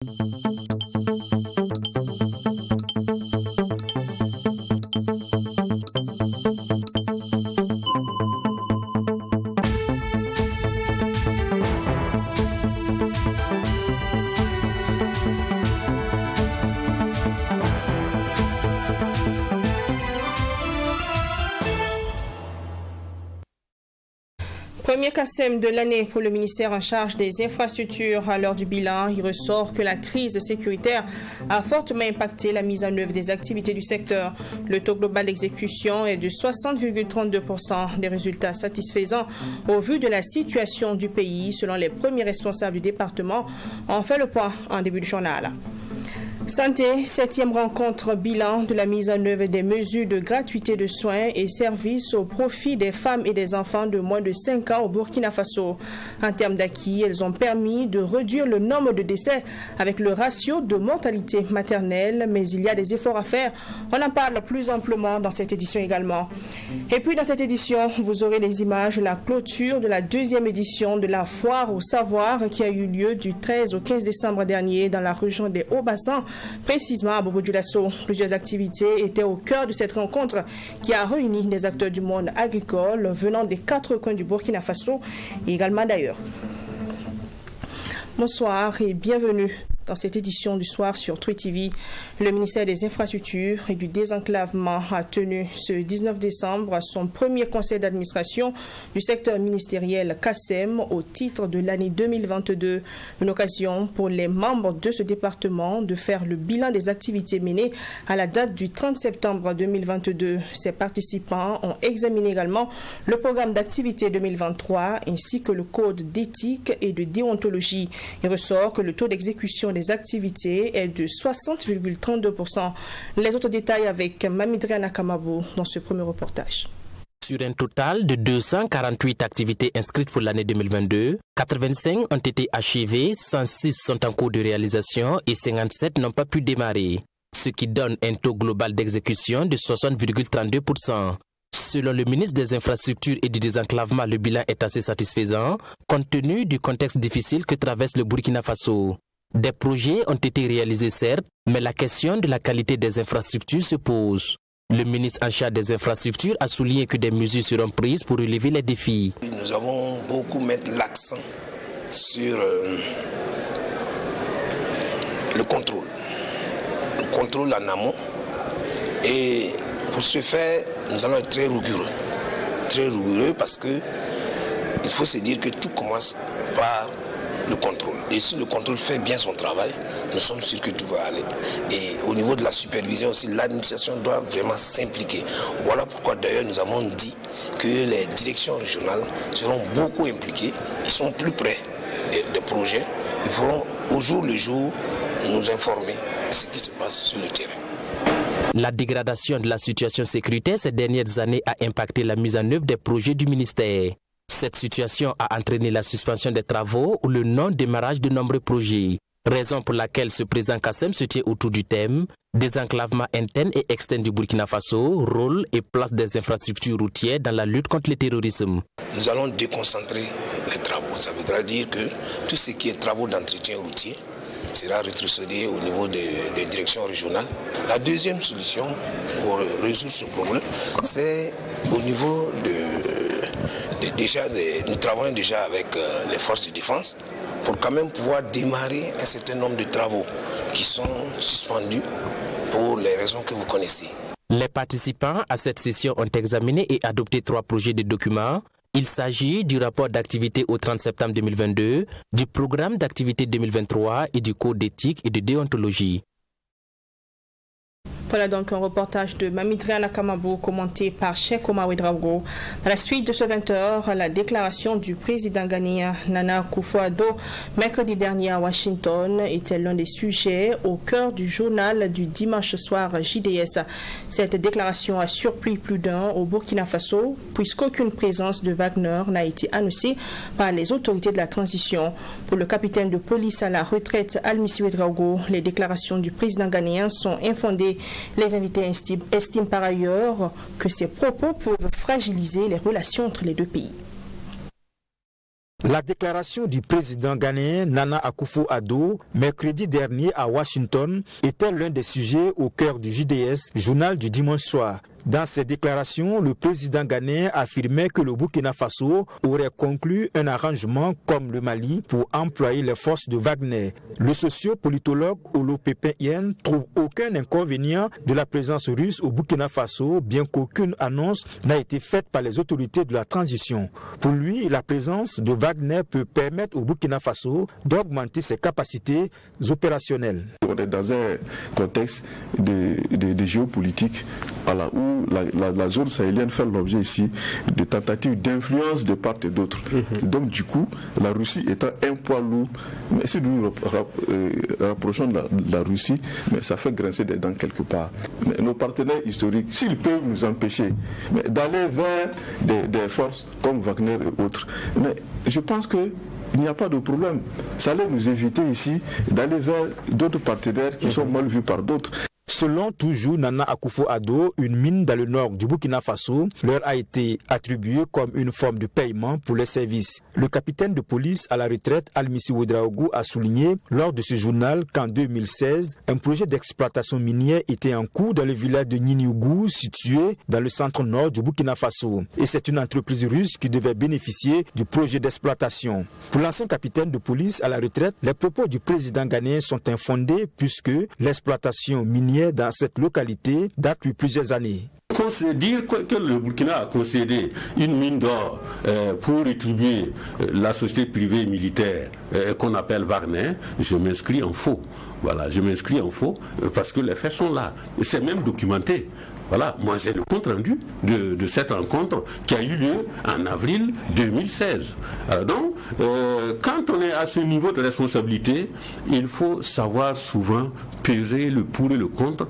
Premier CACEM de l'année pour le ministère en charge des infrastructures. À l'heure du bilan, il ressort que la crise sécuritaire a fortement impacté la mise en œuvre des activités du secteur. Le taux global d'exécution est de 60,32%, des résultats satisfaisants au vu de la situation du pays, selon les premiers responsables du département. On fait le point en début de journal. Santé, 7e rencontre bilan de la mise en œuvre des mesures de gratuité de soins et services au profit des femmes et des enfants de moins de 5 ans au Burkina Faso. En termes d'acquis, elles ont permis de réduire le nombre de décès avec le ratio de mortalité maternelle, mais il y a des efforts à faire. On en parle plus amplement dans cette édition également. Et puis dans cette édition, vous aurez les images de la clôture de la 2e édition de la foire au savoir qui a eu lieu du 13 au 15 décembre dernier dans la région des Hauts-Bassins, précisément à Bobo-Dioulasso. Plusieurs activités étaient au cœur de cette rencontre qui a réuni des acteurs du monde agricole venant des 4 coins du Burkina Faso et également d'ailleurs. Bonsoir et bienvenue dans cette édition du soir sur Twi TV. Le ministère des Infrastructures et du Désenclavement a tenu ce 19 décembre son premier conseil d'administration du secteur ministériel CACEM au titre de l'année 2022. Une occasion pour les membres de ce département de faire le bilan des activités menées à la date du 30 septembre 2022. Ces participants ont examiné également le programme d'activité 2023 ainsi que le code d'éthique et de déontologie. Il ressort que le taux d'exécution des activités est de 60,32%. Les autres détails avec Mamidriana Kamabou dans ce premier reportage. Sur un total de 248 activités inscrites pour l'année 2022, 85 ont été achevées, 106 sont en cours de réalisation et 57 n'ont pas pu démarrer, ce qui donne un taux global d'exécution de 60,32%. Selon le ministre des Infrastructures et du Désenclavement, le bilan est assez satisfaisant compte tenu du contexte difficile que traverse le Burkina Faso. Des projets ont été réalisés certes, mais la question de la qualité des infrastructures se pose. Le ministre en charge des infrastructures a souligné que des mesures seront prises pour relever les défis. Nous avons beaucoup mis l'accent sur le contrôle en amont. Et pour ce faire, nous allons être très rigoureux parce que il faut se dire que tout commence par le contrôle. Et si le contrôle fait bien son travail, nous sommes sûrs que tout va aller. Et au niveau de la supervision aussi, l'administration doit vraiment s'impliquer. Voilà pourquoi d'ailleurs nous avons dit que les directions régionales seront beaucoup impliquées, ils sont plus près des projets, ils pourront au jour le jour nous informer de ce qui se passe sur le terrain. La dégradation de la situation sécuritaire ces dernières années a impacté la mise en œuvre des projets du ministère. Cette situation a entraîné la suspension des travaux ou le non-démarrage de nombreux projets, raison pour laquelle ce présent CACEM se tient autour du thème désenclavement interne et externe du Burkina Faso, rôle et place des infrastructures routières dans la lutte contre le terrorisme. Nous allons déconcentrer les travaux. Ça voudra dire que tout ce qui est travaux d'entretien routier sera rétrocédé au niveau des directions régionales. La deuxième solution pour résoudre ce problème, c'est au niveau nous travaillons déjà avec les forces de défense pour quand même pouvoir démarrer un certain nombre de travaux qui sont suspendus pour les raisons que vous connaissez. Les participants à cette session ont examiné et adopté 3 projets de documents. Il s'agit du rapport d'activité au 30 septembre 2022, du programme d'activité 2023 et du code d'éthique et de déontologie. Voilà donc un reportage de Mamidriana Kamabou commenté par Cheikh Omar Ouedraogo. À la suite de ce 20h, la déclaration du président ghanéen Nana Akufo-Addo mercredi dernier à Washington était l'un des sujets au cœur du journal du dimanche soir JDS. Cette déclaration a surpris plus d'un au Burkina Faso puisqu'aucune présence de Wagner n'a été annoncée par les autorités de la transition. Pour le capitaine de police à la retraite Almissi Ouedraogo, les déclarations du président ghanéen sont infondées. Les invités estiment par ailleurs que ces propos peuvent fragiliser les relations entre les deux pays. La déclaration du président ghanéen Nana Akufo-Addo, mercredi dernier à Washington, était l'un des sujets au cœur du JDS, journal du dimanche soir. Dans ses déclarations, le président ghanéen affirmait que le Burkina Faso aurait conclu un arrangement comme le Mali pour employer les forces de Wagner. Le sociopolitologue Olo Pépin Yen trouve aucun inconvénient de la présence russe au Burkina Faso, bien qu'aucune annonce n'a été faite par les autorités de la transition. Pour lui, la présence de Wagner peut permettre au Burkina Faso d'augmenter ses capacités opérationnelles. On est dans un contexte de géopolitique où la zone sahélienne fait l'objet ici de tentatives d'influence de part et d'autre. Donc du coup, la Russie étant un poids lourd, mais si nous nous rapprochons de la Russie, mais ça fait grincer des dents quelque part. Mais nos partenaires historiques, s'ils peuvent nous empêcher d'aller vers des forces comme Wagner et autres, mais je pense que il n'y a pas de problème. Ça allait nous éviter ici d'aller vers d'autres partenaires qui sont mal vus par d'autres. Selon toujours Nana Akufo-Addo, une mine dans le nord du Burkina Faso leur a été attribuée comme une forme de paiement pour les services. Le capitaine de police à la retraite Almissi Ouedraogo a souligné lors de ce journal qu'en 2016, un projet d'exploitation minière était en cours dans le village de Niniugou, situé dans le centre-nord du Burkina Faso. Et c'est une entreprise russe qui devait bénéficier du projet d'exploitation. Pour l'ancien capitaine de police à la retraite, les propos du président ghanéen sont infondés puisque l'exploitation minière dans cette localité date depuis plusieurs années. Dire que le Burkina a concédé une mine d'or pour rétribuer la société privée militaire qu'on appelle Wagner, je m'inscris en faux. Voilà, je m'inscris en faux parce que les faits sont là. C'est même documenté. Voilà, moi c'est le compte rendu de cette rencontre qui a eu lieu en avril 2016. Donc, quand on est à ce niveau de responsabilité, il faut savoir souvent peser le pour et le contre,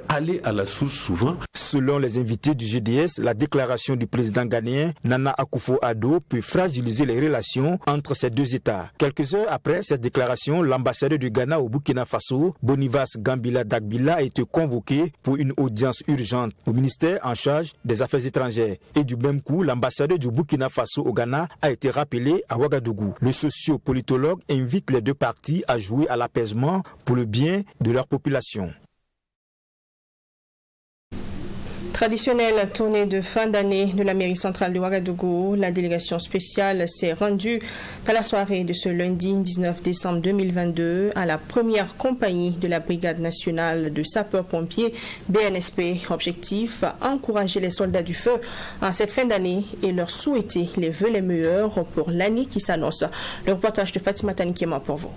aller à la source souvent. Selon les invités du GDS, la déclaration du président ghanéen Nana Akufo-Addo peut fragiliser les relations entre ces deux États. Quelques heures après cette déclaration, l'ambassadeur du Ghana au Burkina Faso, Bonivas Gambila Dagbila, a été convoqué pour une audience urgente au ministère en charge des Affaires étrangères. Et du même coup, l'ambassadeur du Burkina Faso au Ghana a été rappelé à Ouagadougou. Le sociopolitologue invite les deux parties à jouer à l'apaisement pour le bien de leur population. Traditionnelle tournée de fin d'année de la mairie centrale de Ouagadougou, la délégation spéciale s'est rendue dans la soirée de ce lundi 19 décembre 2022 à la première compagnie de la Brigade nationale de sapeurs-pompiers BNSP. Objectif, encourager les soldats du feu en cette fin d'année et leur souhaiter les vœux les meilleurs pour l'année qui s'annonce. Le reportage de Fatima Tanikiema pour vous.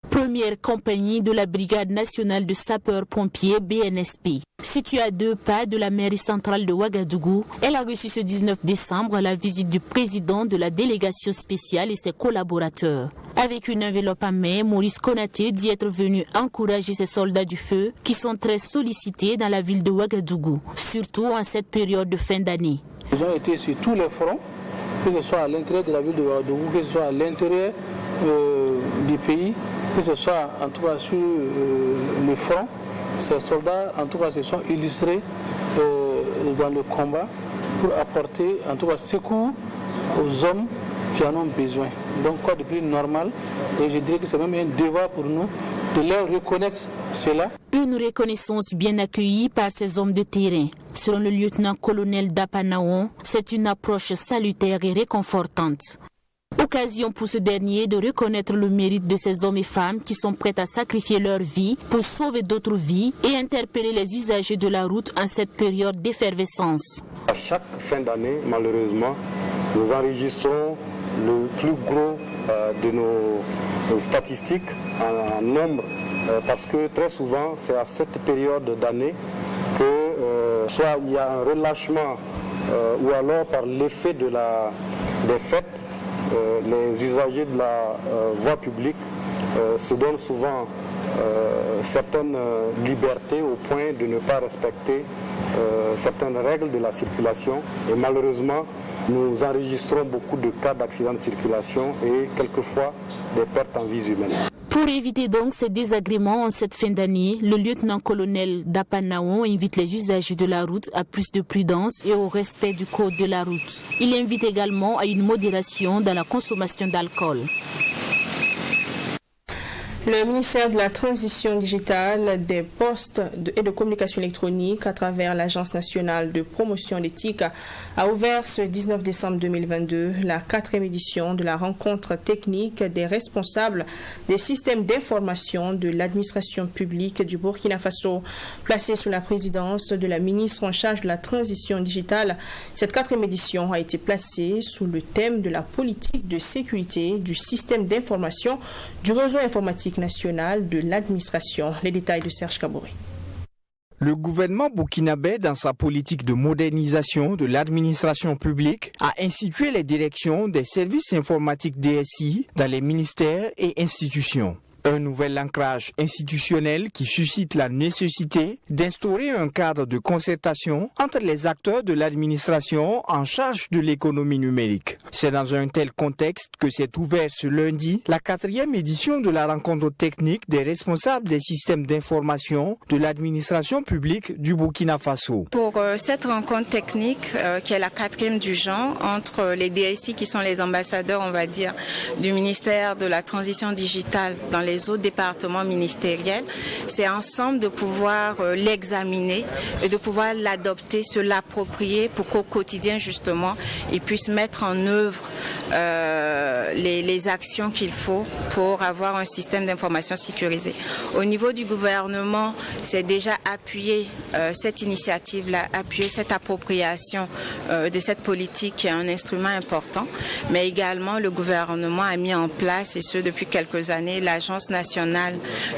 Première compagnie de la Brigade nationale de sapeurs-pompiers BNSP. Située à 2 pas de la mairie centrale de Ouagadougou, elle a reçu ce 19 décembre la visite du président de la délégation spéciale et ses collaborateurs. Avec une enveloppe à main, Maurice Konaté dit être venu encourager ses soldats du feu qui sont très sollicités dans la ville de Ouagadougou, surtout en cette période de fin d'année. Ils ont été sur tous les fronts, que ce soit à l'intérieur de la ville de Ouagadougou, que ce soit à l'intérieur du pays, que ce soit en tout cas sur le front. Ces soldats en tout cas se sont illustrés dans le combat pour apporter en tout cas secours aux hommes qui en ont besoin. Donc quoi de plus normal, et je dirais que c'est même un devoir pour nous de leur reconnaître cela. Une reconnaissance bien accueillie par ces hommes de terrain. Selon le lieutenant-colonel Dapanaon, c'est une approche salutaire et réconfortante. Occasion pour ce dernier de reconnaître le mérite de ces hommes et femmes qui sont prêts à sacrifier leur vie pour sauver d'autres vies et interpeller les usagers de la route en cette période d'effervescence. À chaque fin d'année, malheureusement, nous enregistrons le plus gros de nos statistiques en nombre parce que très souvent, c'est à cette période d'année que soit il y a un relâchement ou alors par l'effet des fêtes, les usagers de la voie publique se donnent souvent certaines libertés au point de ne pas respecter certaines règles de la circulation. Et malheureusement, nous enregistrons beaucoup de cas d'accidents de circulation et quelquefois des pertes en vies humaines. Pour éviter donc ces désagréments en cette fin d'année, le lieutenant-colonel Dapanaon invite les usagers de la route à plus de prudence et au respect du code de la route. Il invite également à une modération dans la consommation d'alcool. Le ministère de la Transition digitale, des postes et de communication électronique à travers l'Agence nationale de promotion d'éthique a ouvert ce 19 décembre 2022 la 4e édition de la rencontre technique des responsables des systèmes d'information de l'administration publique du Burkina Faso. Placée sous la présidence de la ministre en charge de la transition digitale, cette 4e édition a été placée sous le thème de la politique de sécurité du système d'information du réseau informatique national de l'administration. Les détails de Serge Kabouré. Le gouvernement burkinabé, dans sa politique de modernisation de l'administration publique, a institué les directions des services informatiques DSI dans les ministères et institutions. Un nouvel ancrage institutionnel qui suscite la nécessité d'instaurer un cadre de concertation entre les acteurs de l'administration en charge de l'économie numérique. C'est dans un tel contexte que s'est ouvert ce lundi la 4e édition de la rencontre technique des responsables des systèmes d'information de l'administration publique du Burkina Faso. Pour cette rencontre technique, qui est la 4e du genre, entre les DSI qui sont les ambassadeurs, on va dire, du ministère de la Transition digitale dans les autres départements ministériels, c'est ensemble de pouvoir l'examiner et de pouvoir l'adopter, se l'approprier pour qu'au quotidien justement ils puissent mettre en œuvre les actions qu'il faut pour avoir un système d'information sécurisé. Au niveau du gouvernement, c'est déjà appuyé cette initiative-là, appuyer cette appropriation de cette politique qui est un instrument important, mais également le gouvernement a mis en place, et ce depuis quelques années, l'Agence nationale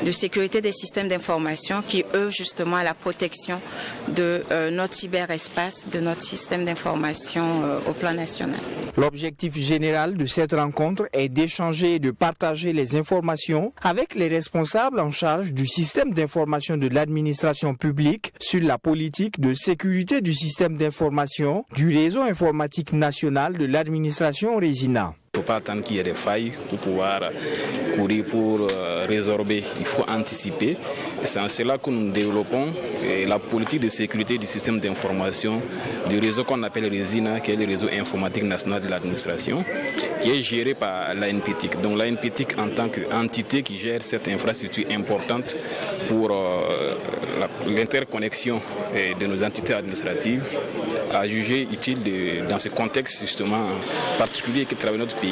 de sécurité des systèmes d'information qui œuvre justement à la protection de notre cyberespace, de notre système d'information au plan national. L'objectif général de cette rencontre est d'échanger et de partager les informations avec les responsables en charge du système d'information de l'administration publique sur la politique de sécurité du système d'information du réseau informatique national de l'administration RESINA. Il ne faut pas attendre qu'il y ait des failles pour pouvoir courir pour résorber. Il faut anticiper. C'est en cela que nous développons la politique de sécurité du système d'information du réseau qu'on appelle RESINA, qui est le réseau informatique national de l'administration, qui est géré par l'ANPTIC. Donc l'ANPTIC en tant qu'entité qui gère cette infrastructure importante pour l'interconnexion de nos entités administratives, a jugé utile dans ce contexte justement particulier qui traverse notre pays,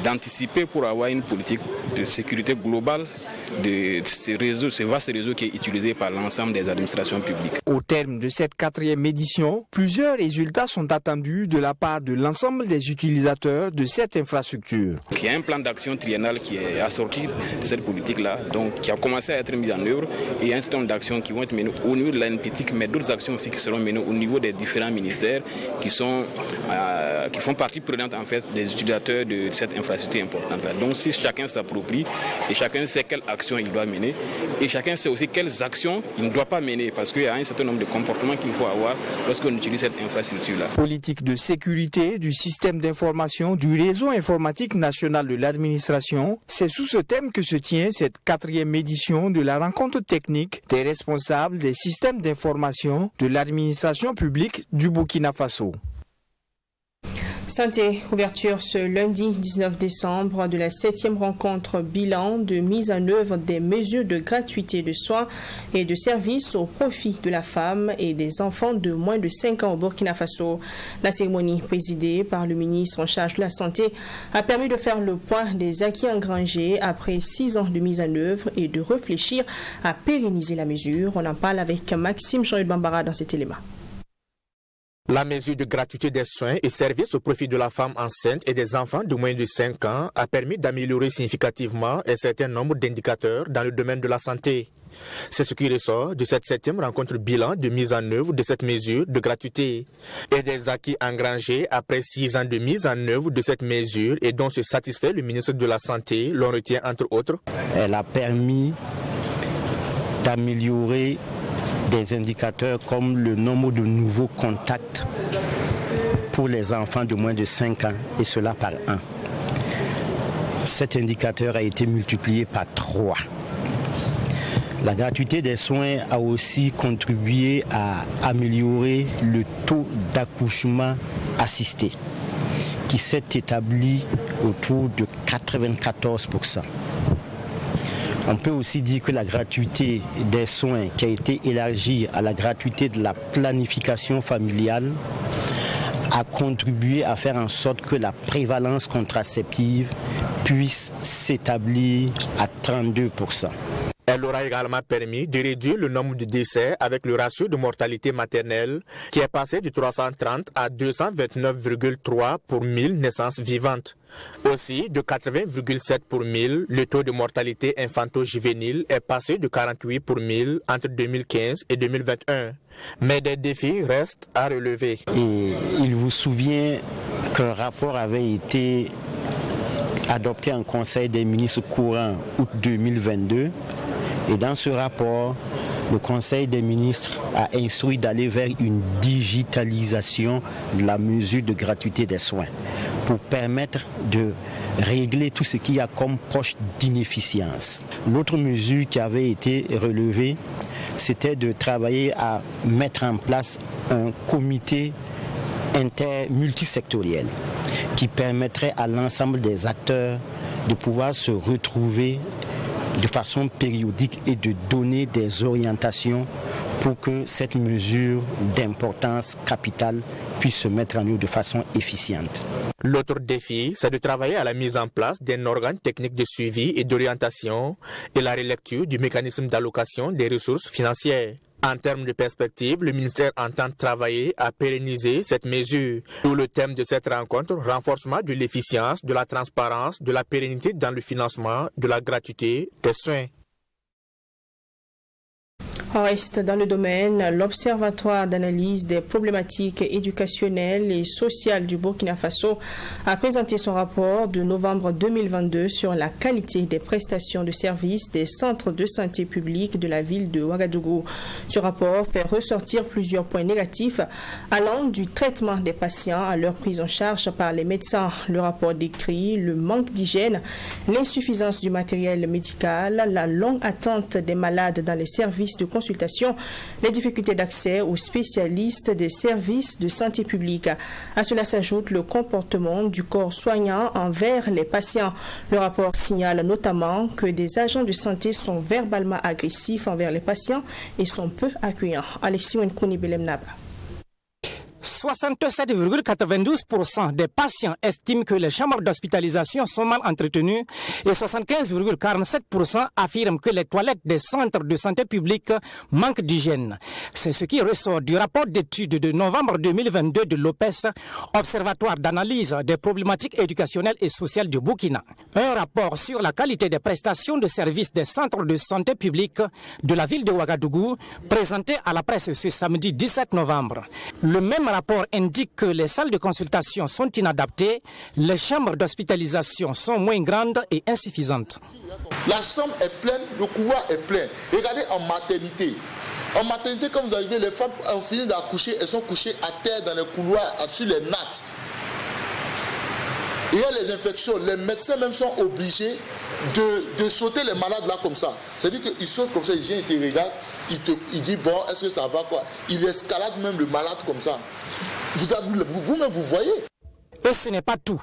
d'anticiper pour avoir une politique de sécurité globale de ce vaste réseau qui est utilisé par l'ensemble des administrations publiques. Au terme de cette 4e édition, plusieurs résultats sont attendus de la part de l'ensemble des utilisateurs de cette infrastructure. Il y a un plan d'action triennal qui est assorti de cette politique-là, donc qui a commencé à être mis en œuvre, et il y a un certain nombre d'actions qui vont être menées au niveau de l'ANPTIC, mais d'autres actions aussi qui seront menées au niveau des différents ministères qui font partie prenante en fait des utilisateurs de cette infrastructure importante-là. Donc si chacun s'approprie et chacun sait quelle action il doit mener et chacun sait aussi quelles actions il ne doit pas mener parce qu'il y a un certain nombre de comportements qu'il faut avoir lorsqu'on utilise cette infrastructure-là. Politique de sécurité du système d'information du réseau informatique national de l'administration, c'est sous ce thème que se tient cette 4e édition de la rencontre technique des responsables des systèmes d'information de l'administration publique du Burkina Faso. Santé, ouverture ce lundi 19 décembre de la 7e rencontre bilan de mise en œuvre des mesures de gratuité de soins et de services au profit de la femme et des enfants de moins de 5 ans au Burkina Faso. La cérémonie présidée par le ministre en charge de la Santé a permis de faire le point des acquis engrangés après 6 ans de mise en œuvre et de réfléchir à pérenniser la mesure. On en parle avec Maxime Jean-Yves Bambara dans cet élément. La mesure de gratuité des soins et services au profit de la femme enceinte et des enfants de moins de 5 ans a permis d'améliorer significativement un certain nombre d'indicateurs dans le domaine de la santé. C'est ce qui ressort de cette 7e rencontre bilan de mise en œuvre de cette mesure de gratuité et des acquis engrangés après 6 ans de mise en œuvre de cette mesure et dont se satisfait le ministre de la Santé, l'on retient entre autres. Elle a permis d'améliorer des indicateurs comme le nombre de nouveaux contacts pour les enfants de moins de 5 ans, et cela par an. cet indicateur a été multiplié par 3. La gratuité des soins a aussi contribué à améliorer le taux d'accouchement assisté, qui s'est établi autour de 94%. On peut aussi dire que la gratuité des soins qui a été élargie à la gratuité de la planification familiale a contribué à faire en sorte que la prévalence contraceptive puisse s'établir à 32%. Elle aura également permis de réduire le nombre de décès avec le ratio de mortalité maternelle qui est passé de 330 à 229,3 pour 1000 naissances vivantes. Aussi, de 80,7 pour 1000, le taux de mortalité infanto-juvénile est passé de 48 pour 1000 entre 2015 et 2021. Mais des défis restent à relever. Et il vous souvient qu'un rapport avait été adopté en Conseil des ministres courant août 2022. Et dans ce rapport, le Conseil des ministres a instruit d'aller vers une digitalisation de la mesure de gratuité des soins pour permettre de régler tout ce qu'il y a comme poche d'inefficience. L'autre mesure qui avait été relevée, c'était de travailler à mettre en place un comité multisectoriel qui permettrait à l'ensemble des acteurs de pouvoir se retrouver de façon périodique et de donner des orientations pour que cette mesure d'importance capitale puisse se mettre en œuvre de façon efficiente. L'autre défi, c'est de travailler à la mise en place d'un organe technique de suivi et d'orientation et la relecture du mécanisme d'allocation des ressources financières. En termes de perspective, le ministère entend travailler à pérenniser cette mesure. D'où le thème de cette rencontre, renforcement de l'efficience, de la transparence, de la pérennité dans le financement, de la gratuité des soins. On reste dans le domaine. L'Observatoire d'analyse des problématiques éducationnelles et sociales du Burkina Faso a présenté son rapport de novembre 2022 sur la qualité des prestations de services des centres de santé publique de la ville de Ouagadougou. Ce rapport fait ressortir plusieurs points négatifs allant du traitement des patients à leur prise en charge par les médecins. Le rapport décrit le manque d'hygiène, l'insuffisance du matériel médical, la longue attente des malades dans les services de consultation, les difficultés d'accès aux spécialistes des services de santé publique. À cela s'ajoute le comportement du corps soignant envers les patients. Le rapport signale notamment que des agents de santé sont verbalement agressifs envers les patients et sont peu accueillants. Alexis Wenkouni Belemnaba. 67,92% des patients estiment que les chambres d'hospitalisation sont mal entretenues et 75,47% affirment que les toilettes des centres de santé publique manquent d'hygiène. C'est ce qui ressort du rapport d'étude de novembre 2022 de l'OPES, Observatoire d'analyse des problématiques éducationnelles et sociales du Burkina. Un rapport sur la qualité des prestations de services des centres de santé publique de la ville de Ouagadougou, présenté à la presse ce samedi 17 novembre. Le même rapport indique que les salles de consultation sont inadaptées, les chambres d'hospitalisation sont moins grandes et insuffisantes. La chambre est pleine, le couloir est plein. Regardez en maternité. En maternité, quand vous arrivez, les femmes ont fini d'accoucher, elles sont couchées à terre dans les couloirs, sur les nattes. Il y a les infections, les médecins même sont obligés de sauter les malades là comme ça. C'est-à-dire qu'ils sautent comme ça, ils viennent, ils te regardent, ils disent bon, est-ce que ça va quoi? Ils escaladent même le malade comme ça. Vous-même, vous voyez. Et ce n'est pas tout.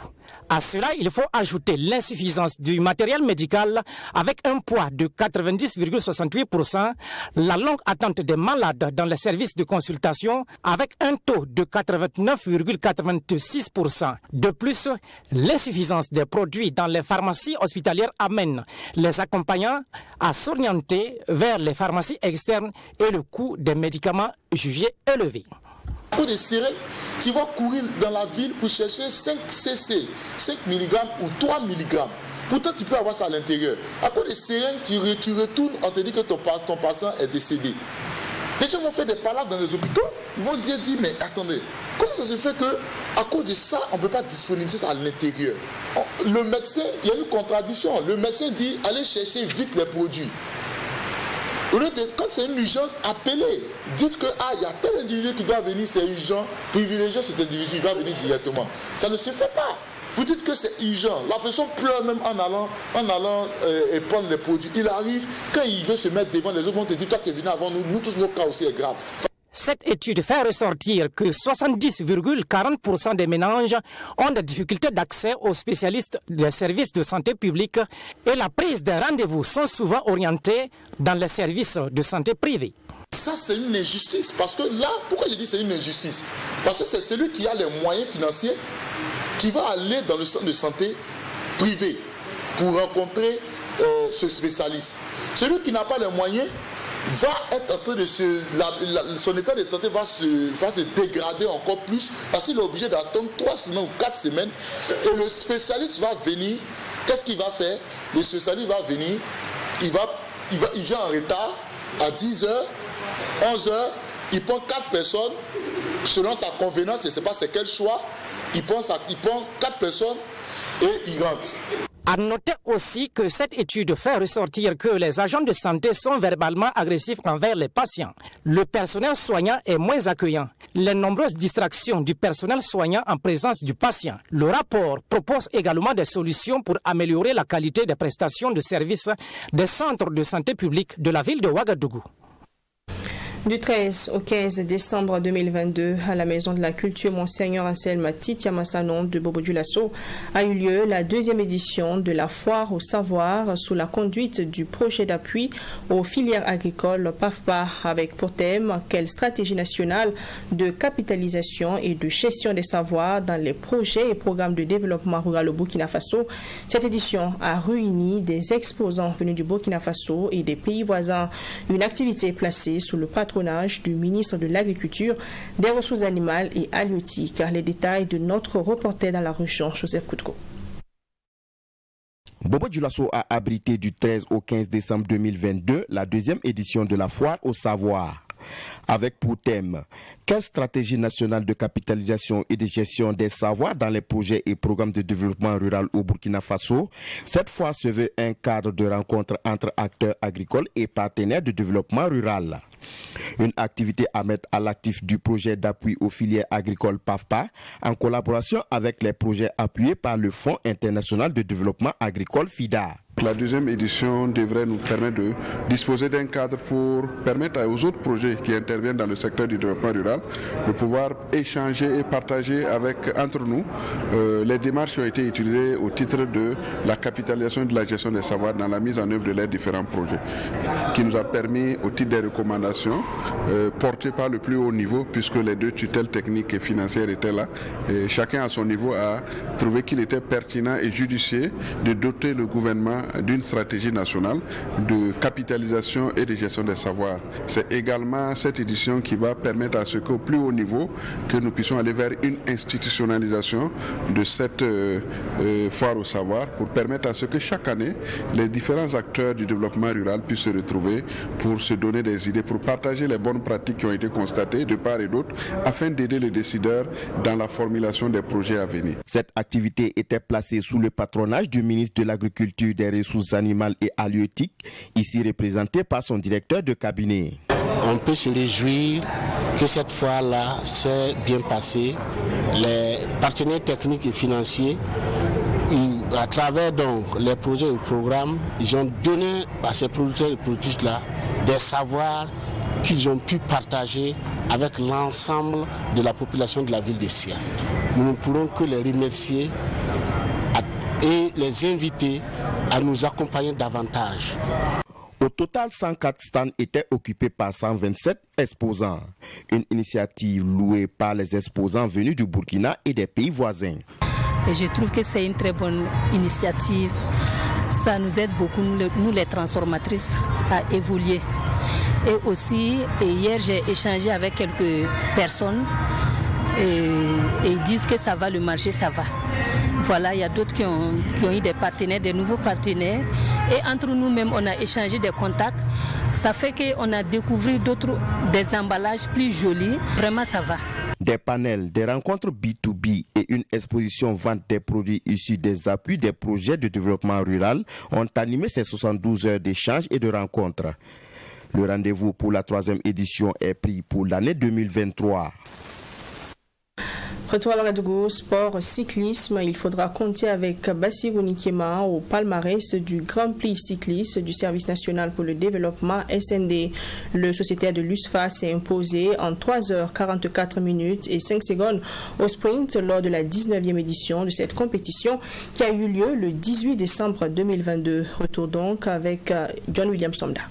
À cela, il faut ajouter l'insuffisance du matériel médical avec un poids de 90,68%, la longue attente des malades dans les services de consultation avec un taux de 89,86%. De plus, l'insuffisance des produits dans les pharmacies hospitalières amène les accompagnants à s'orienter vers les pharmacies externes et le coût des médicaments jugé élevé. Pour des seringues, tu vas courir dans la ville pour chercher 5 cc, 5 mg ou 3 mg. Pourtant, tu peux avoir ça à l'intérieur. À cause des seringues, tu retournes, on te dit que ton patient est décédé. Les gens vont faire des palabres dans les hôpitaux. Ils vont dire mais attendez, comment ça se fait qu'à cause de ça, on ne peut pas disponibiliser ça à l'intérieur? Le médecin, il y a une contradiction. Le médecin dit allez chercher vite les produits. Quand c'est une urgence, appelez. Dites que il y a tel individu qui doit venir, c'est urgent, privilégiez cet individu, il va venir directement. Ça ne se fait pas. Vous dites que c'est urgent. La personne pleure même en allant et prendre les produits. Il arrive, quand il veut se mettre devant, les autres vont te dire, toi tu es venu avant nous, nous tous nos cas aussi est grave. Cette étude fait ressortir que 70,40% des ménages ont des difficultés d'accès aux spécialistes des services de santé publique et la prise des rendez-vous sont souvent orientés dans les services de santé privés. Ça, c'est une injustice. Parce que là, pourquoi je dis c'est une injustice? Parce que c'est celui qui a les moyens financiers qui va aller dans le centre de santé privé pour rencontrer ce spécialiste. Celui qui n'a pas les moyens va être en train de son état de santé va se dégrader encore plus parce qu'il est obligé d'attendre 3 semaines ou 4 semaines et le spécialiste va venir. Qu'est-ce qu'il va faire? Le spécialiste va venir, il vient en retard à 10h, 11h, il prend 4 personnes selon sa convenance, je ne sais pas c'est quel choix, il prend 4 personnes et il rentre. À noter aussi que cette étude fait ressortir que les agents de santé sont verbalement agressifs envers les patients. Le personnel soignant est moins accueillant. Les nombreuses distractions du personnel soignant en présence du patient. Le rapport propose également des solutions pour améliorer la qualité des prestations de services des centres de santé publique de la ville de Ouagadougou. Du 13 au 15 décembre 2022, à la Maison de la Culture Monseigneur Anselme Titiamasanon de Bobo-Dioulasso, a eu lieu la 2e édition de la Foire au Savoir sous la conduite du projet d'appui aux filières agricoles PAFPA avec pour thème « Quelle stratégie nationale de capitalisation et de gestion des savoirs dans les projets et programmes de développement rural au Burkina Faso ». Cette édition a réuni des exposants venus du Burkina Faso et des pays voisins. Une activité placée sous le patronage du ministre de l'Agriculture, des Ressources animales et halieutiques. Les détails de notre reporter dans la région, Joseph Koutko. Bobo-Dioulasso a abrité du 13 au 15 décembre 2022 la 2e édition de la Foire au Savoir. Avec pour thème « Quelle stratégie nationale de capitalisation et de gestion des savoirs dans les projets et programmes de développement rural au Burkina Faso ?» Cette fois se veut un cadre de rencontre entre acteurs agricoles et partenaires de développement rural. Une activité à mettre à l'actif du projet d'appui aux filières agricoles PAFPA en collaboration avec les projets appuyés par le Fonds international de développement agricole FIDA. La 2e édition devrait nous permettre de disposer d'un cadre pour permettre aux autres projets qui interviennent dans le secteur du développement rural de pouvoir échanger et partager entre nous les démarches qui ont été utilisées au titre de la capitalisation et de la gestion des savoirs dans la mise en œuvre de leurs différents projets, qui nous a permis au titre des recommandations portées par le plus haut niveau, puisque les 2 tutelles techniques et financières étaient là, et chacun à son niveau a trouvé qu'il était pertinent et judicieux de doter le gouvernement d'une stratégie nationale de capitalisation et de gestion des savoirs. C'est également cette édition qui va permettre à ce qu'au plus haut niveau, que nous puissions aller vers une institutionnalisation de cette foire au savoir pour permettre à ce que chaque année, les différents acteurs du développement rural puissent se retrouver pour se donner des idées, pour partager les bonnes pratiques qui ont été constatées de part et d'autre, afin d'aider les décideurs dans la formulation des projets à venir. Cette activité était placée sous le patronage du ministre de l'Agriculture, des Ressources animales et halieutiques, ici représenté par son directeur de cabinet. On peut se réjouir que cette fois-là s'est bien passée. Les partenaires techniques et financiers, à travers donc les projets et programmes, ils ont donné à ces producteurs et productrices-là des savoirs qu'ils ont pu partager avec l'ensemble de la population de la ville de Sia. Nous ne pourrons que les remercier et les inviter à nous accompagner davantage. Au total, 104 stands étaient occupés par 127 exposants. Une initiative louée par les exposants venus du Burkina et des pays voisins. Et je trouve que c'est une très bonne initiative. Ça nous aide beaucoup, nous les transformatrices, à évoluer. Et aussi, hier j'ai échangé avec quelques personnes et ils disent que ça va, le marché ça va. Voilà, il y a d'autres qui ont eu des partenaires, des nouveaux partenaires. Et entre nous-mêmes, on a échangé des contacts. Ça fait qu'on a découvert des emballages plus jolis. Vraiment, ça va. Des panels, des rencontres B2B et une exposition vente des produits issus des appuis des projets de développement rural ont animé ces 72 heures d'échanges et de rencontres. Le rendez-vous pour la 3e édition est pris pour l'année 2023. Retour à Ouagadougou, sport, cyclisme. Il faudra compter avec Bassirou Nikema au palmarès du Grand Prix cycliste du Service national pour le développement SND. Le sociétaire de l'USFA s'est imposé en 3h44 minutes et 5 secondes au sprint lors de la 19e édition de cette compétition qui a eu lieu le 18 décembre 2022. Retour donc avec John William Somda.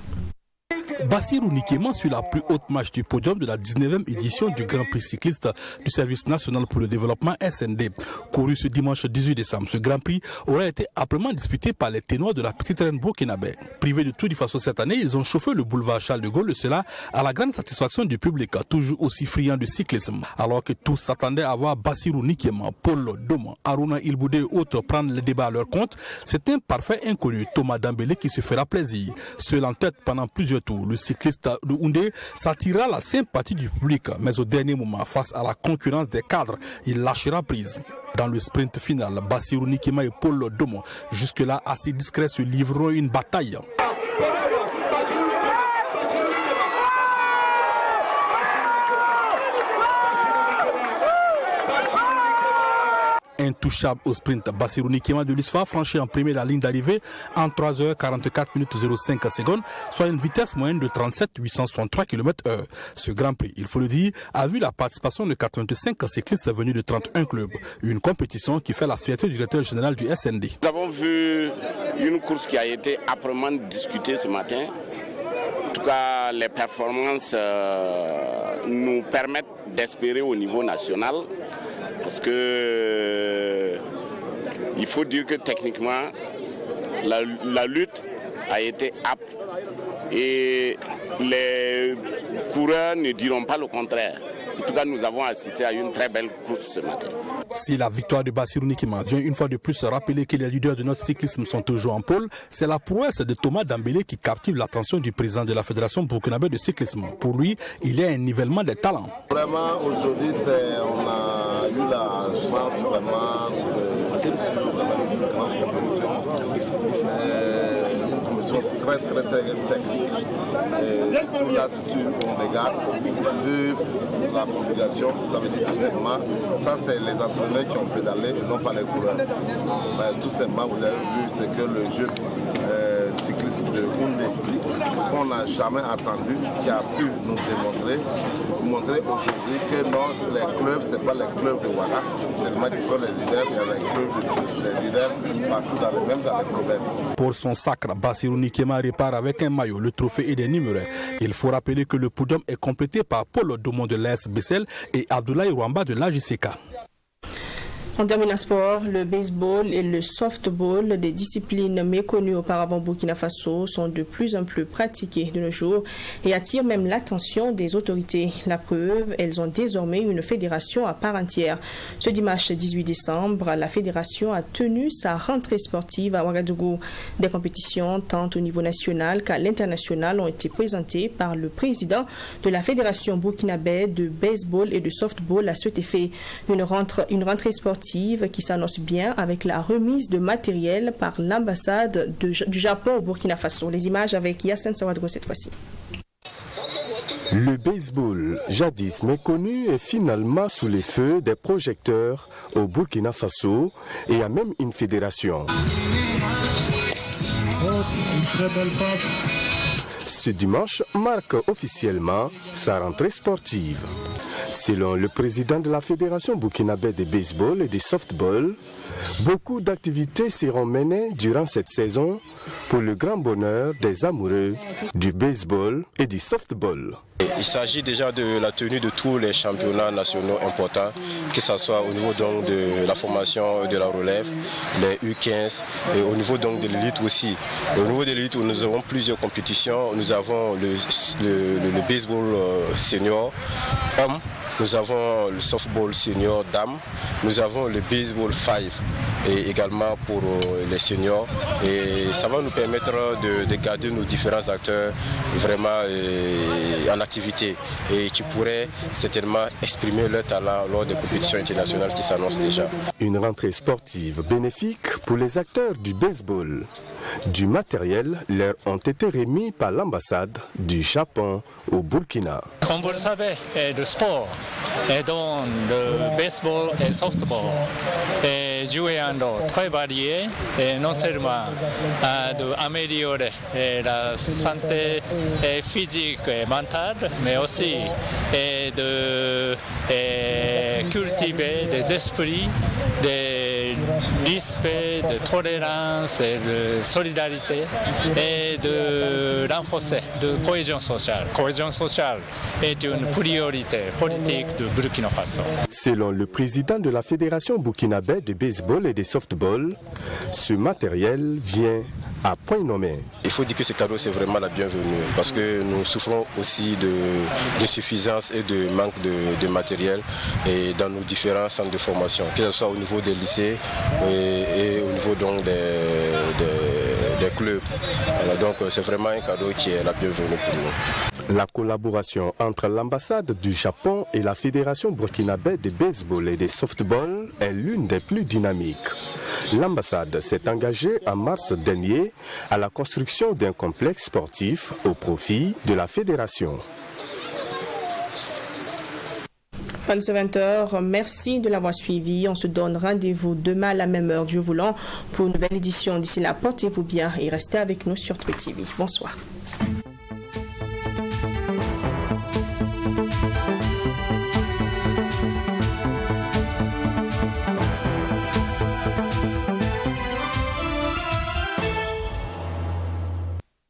Bassirou Nikema sur la plus haute marche du podium de la 19e édition du Grand Prix cycliste du Service national pour le développement SND. Couru ce dimanche 18 décembre, ce Grand Prix aura été âprement disputé par les ténors de la petite reine burkinabé. Privés de tout du façon cette année, ils ont chauffé le boulevard Charles de Gaulle, cela à la grande satisfaction du public, toujours aussi friand de cyclisme. Alors que tous s'attendaient à voir Bassirou Nikema, Paul Doma, Aruna Ilboudé et autres prendre le débat à leur compte, c'est un parfait inconnu, Thomas Dambélé, qui se fera plaisir. Seul en tête pendant plusieurs tours, le cycliste de Houndé s'attira la sympathie du public, mais au dernier moment, face à la concurrence des cadres, il lâchera prise. Dans le sprint final, Bassirou Nikema et Paul Domo, jusque-là assez discrets, se livreront une bataille. Intouchable au sprint, Bassirou Nikema de l'USFA franchit en premier la ligne d'arrivée en 3h44 minutes 05 secondes, soit une vitesse moyenne de 37,863 km/h. Ce Grand Prix, il faut le dire, a vu la participation de 85 cyclistes venus de 31 clubs. Une compétition qui fait la fierté du directeur général du SND. Nous avons vu une course qui a été âprement discutée ce matin. En tout cas, les performances nous permettent d'espérer au niveau national. Parce que il faut dire que techniquement, la lutte a été âpre et les coureurs ne diront pas le contraire. En tout cas, nous avons assisté à une très belle course ce matin. Si la victoire de Bassirou Nikema vient une fois de plus rappeler que les leaders de notre cyclisme sont toujours en pôle, c'est la prouesse de Thomas Dambélé qui captive l'attention du président de la Fédération burkinabé de cyclisme. Pour lui, il y a un nivellement des talents. Vraiment, aujourd'hui, on a eu la chance vraiment de suivre une grande compétition. Une très technique. Et surtout là, si on regarde, vu la population, ça veut dire tout simplement, ça c'est les entraîneurs qui ont pédalé et non pas les coureurs. Mais tout simplement, vous avez vu, c'est que le jeu cycliste de Houndé, qu'on n'a jamais attendu, qui a pu nous montrer aujourd'hui que non, les clubs, ce n'est pas les clubs de Ouaga, seulement qui sont les leaders, il y a les leaders partout, même dans les provinces. Pour son sacre, Bassirou Nikema répare avec un maillot, le trophée et des numéros. Il faut rappeler que le podium est complété par Paul Domon de l'AS Bessel et Abdoulaye Rwamba de l'AJCK. On termine en sport, le baseball et le softball, des disciplines méconnues auparavant au Burkina Faso, sont de plus en plus pratiquées de nos jours et attirent même l'attention des autorités. La preuve, elles ont désormais une fédération à part entière. Ce dimanche 18 décembre, la fédération a tenu sa rentrée sportive à Ouagadougou. Des compétitions tant au niveau national qu'à l'international ont été présentées par le président de la fédération burkinabé de baseball et de softball à cet effet. Une rentrée sportive qui s'annonce bien avec la remise de matériel par l'ambassade du Japon au Burkina Faso. Les images avec Yassine Sawadro cette fois-ci. Le baseball, jadis méconnu, est finalement sous les feux des projecteurs au Burkina Faso et a même une fédération. Ce dimanche marque officiellement sa rentrée sportive. Selon le président de la Fédération burkinabé de baseball et de softball, beaucoup d'activités seront menées durant cette saison pour le grand bonheur des amoureux du baseball et du softball. Il s'agit déjà de la tenue de tous les championnats nationaux importants, que ce soit au niveau donc de la formation de la relève, les U15, et au niveau donc de l'élite aussi. Et au niveau de l'élite, nous avons plusieurs compétitions. Nous avons le baseball senior homme, nous avons le softball senior dame, nous avons le baseball 5 et également pour les seniors. Et ça va nous permettre de garder nos différents acteurs vraiment en activité et qui pourraient certainement exprimer leur talent lors des compétitions internationales qui s'annoncent déjà. Une rentrée sportive bénéfique pour les acteurs du baseball. Du matériel leur ont été remis par l'ambassade du Japon au Burkina. Comme vous le savez, le sport dans le baseball et softball. Jouer un rôle très varié, non seulement d'améliorer la santé physique et mentale, mais aussi de cultiver des esprits de respect, de tolérance et de solidarité et de renforcer de cohésion sociale. Cohésion sociale est une priorité politique de Burkina Faso. Selon le président de la Fédération burkinabé de baseball et de softball, ce matériel vient à point nommé. Il faut dire que ce cadeau c'est vraiment la bienvenue parce que nous souffrons aussi d'insuffisance et de manque de matériel et dans nos différents centres de formation, que ce soit au niveau des lycées et au niveau donc des clubs. Alors donc c'est vraiment un cadeau qui est la bienvenue pour nous. La collaboration entre l'ambassade du Japon et la Fédération burkinabé de baseball et de softball est l'une des plus dynamiques. L'ambassade s'est engagée en mars dernier à la construction d'un complexe sportif au profit de la fédération. Fin de ce 20h, merci de l'avoir suivi. On se donne rendez-vous demain à la même heure, Dieu voulant, pour une nouvelle édition. D'ici là, portez-vous bien et restez avec nous sur Twitch TV. Bonsoir.